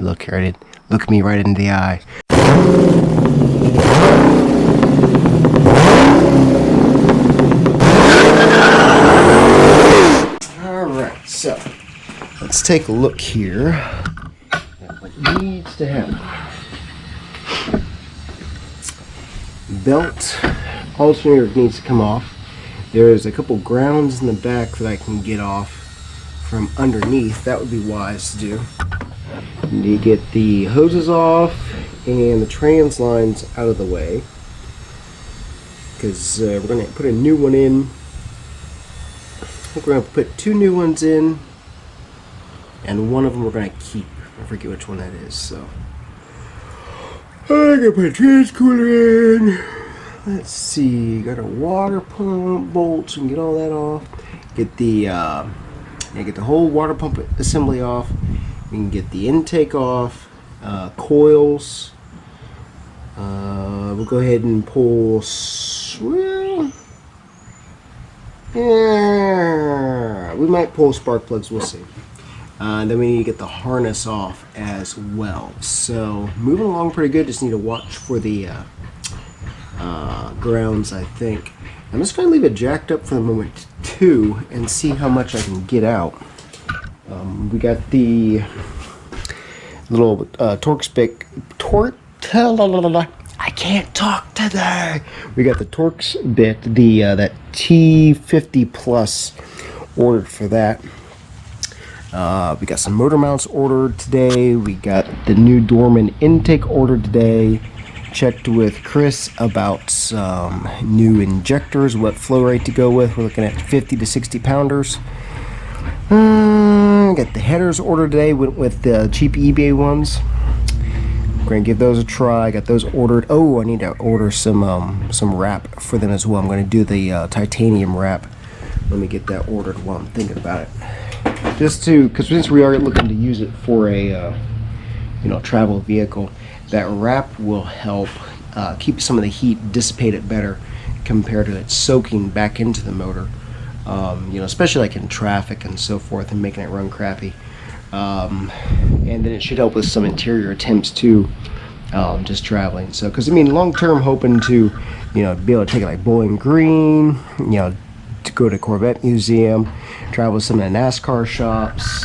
Look here, I did. Look me right in the eye. Alright, so let's take a look here at what needs to happen. Belt alternator needs to come off. There's a couple grounds in the back that I can get off from underneath. That would be wise to do. You need to get the hoses off and the trans lines out of the way, because we're going to put a new one in. I think we're going to put two new ones in, and one of them we're going to keep. I forget which one that is. So I'm going to put a trans cooler in. Let's see, got a water pump bolts and get all that off. Get the get the whole water pump assembly off. We can get the intake off, coils. We'll go ahead and pull. Well, yeah, we might pull spark plugs. We'll see. Then we need to get the harness off as well. So moving along pretty good. Just need to watch for the grounds, I think. I'm just going to leave it jacked up for the moment too and see how much I can get out. We got the little torque stick. I can't talk today. We got the Torx bit, the that T50 Plus ordered for that. We got some motor mounts ordered today. We got the new Dorman intake ordered today. Checked with Chris about some new injectors, what flow rate to go with. We're looking at 50 to 60 pounders. Got the headers ordered today. Went with the cheap eBay ones. We're gonna give those a try. Got those ordered. Oh, I need to order some wrap for them as well. I'm gonna do the titanium wrap. Let me get that ordered while I'm thinking about it. Just to, because since we are looking to use it for a travel vehicle, that wrap will help keep some of the heat dissipated better compared to it soaking back into the motor. Especially like in traffic and so forth, and making it run crappy. And then it should help with some interior attempts too, just traveling. So, because I mean, long term, hoping to, be able to take it like Bowling Green, to go to Corvette Museum, travel with some of the NASCAR shops,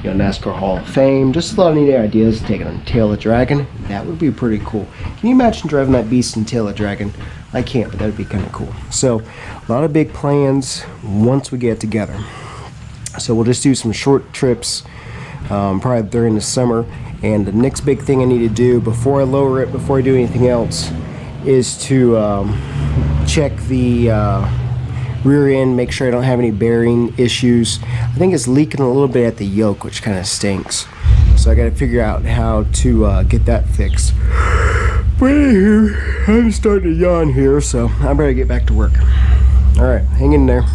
NASCAR Hall of Fame. Just a lot of neat ideas. Taking on Tail of Dragon, that would be pretty cool. Can you imagine driving that beast in Tail of Dragon? I can't, but that would be kind of cool. So, a lot of big plans once we get together. So we'll just do some short trips, probably during the summer. And the next big thing I need to do before I lower it, before I do anything else, is to check the rear end, make sure I don't have any bearing issues. I think it's leaking a little bit at the yoke, which kind of stinks. So I got to figure out how to get that fixed. But anywho, I'm starting to yawn here, so I better get back to work. Alright, hang in there.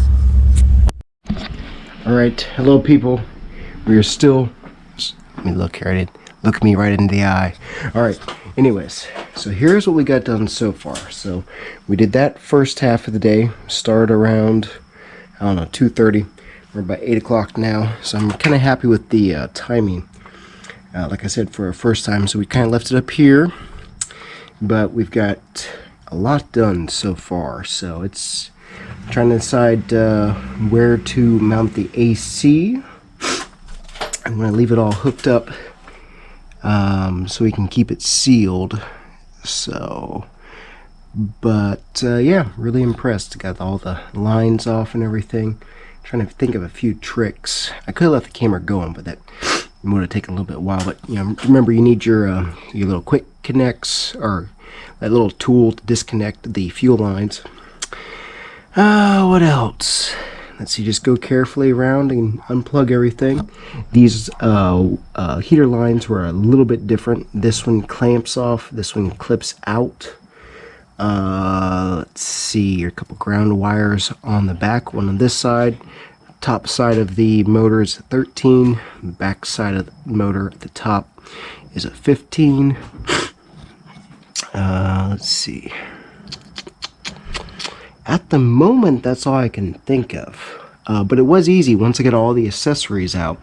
Alright, hello people. We are still... Let me look here, I did. Look me right in the eye. Alright, anyways, so here's what we got done so far. So we did that first half of the day. Started around, 2:30. We're about 8 o'clock now. So I'm kind of happy with the timing. Like I said, for our first time. So we kind of left it up here. But we've got a lot done so far. So it's trying to decide where to mount the AC. I'm going to leave it all hooked up so we can keep it sealed. So, but yeah, really impressed. Got all the lines off and everything. Trying to think of a few tricks. I could have left the camera going, but that would have taken a little bit while. But remember, you need your little quick connects, or that little tool to disconnect the fuel lines. What else? Let's see, just go carefully around and unplug everything. These heater lines were a little bit different. This one clamps off, this one clips out. Let's see, a couple ground wires on the back, one on this side. Top side of the motor is a 13, back side of the motor at the top is a 15. Let's see. At the moment, that's all I can think of. But it was easy once I got all the accessories out.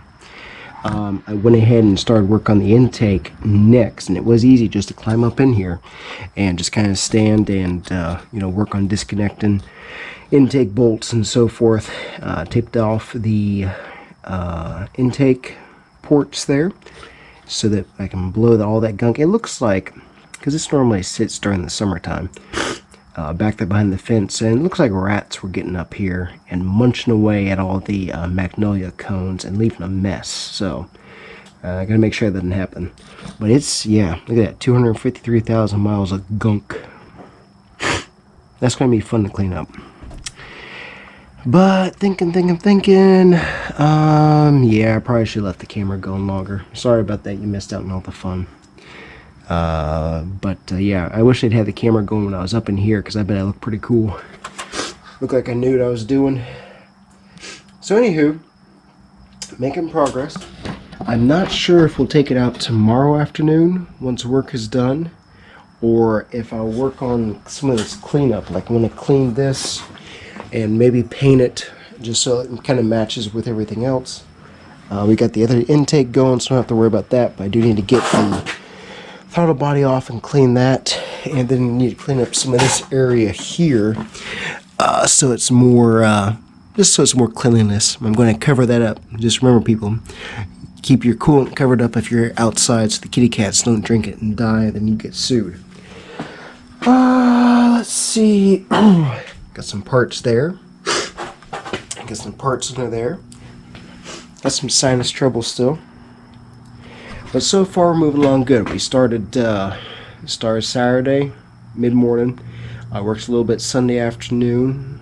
I went ahead and started work on the intake next, and it was easy just to climb up in here and just kind of stand and work on disconnecting intake bolts and so forth. Taped off the intake ports there so that I can blow all that gunk. It looks like, because this normally sits during the summertime, back there behind the fence, and it looks like rats were getting up here and munching away at all the magnolia cones and leaving a mess. So I gotta make sure that doesn't happen. But it's, yeah, look at that, 253,000 miles of gunk. That's gonna be fun to clean up. But thinking, yeah, I probably should have left the camera going longer. Sorry about that, you missed out on all the fun. Yeah, I wish I'd had the camera going when I was up in here, because I bet I look pretty cool. Looked like I knew what I was doing. So anywho, making progress. I'm not sure if we'll take it out tomorrow afternoon once work is done, or if I'll work on some of this cleanup. Like I'm going to clean this and maybe paint it just so it kind of matches with everything else. We got the other intake going, so I don't have to worry about that, but I do need to get the throttle body off and clean that, and then need to clean up some of this area here, so it's more just so it's more cleanliness. I'm going to cover that up. Just remember, people, keep your coolant covered up if you're outside so the kitty cats don't drink it and die, then you get sued. Let's see. Got some parts there. Got some parts under there. Got some sinus trouble still. But so far we're moving along good. We started Saturday mid-morning. I worked a little bit Sunday afternoon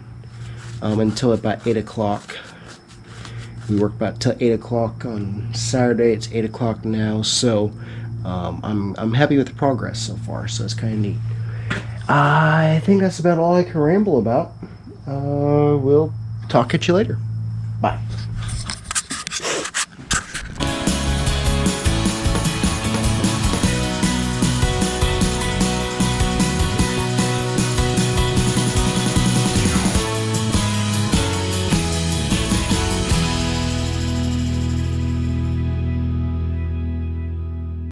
until about 8 o'clock. We worked about till 8 o'clock on Saturday. It's 8 o'clock now, so I'm happy with the progress so far. So it's kind of neat. I think that's about all I can ramble about. We'll talk at you later. Bye.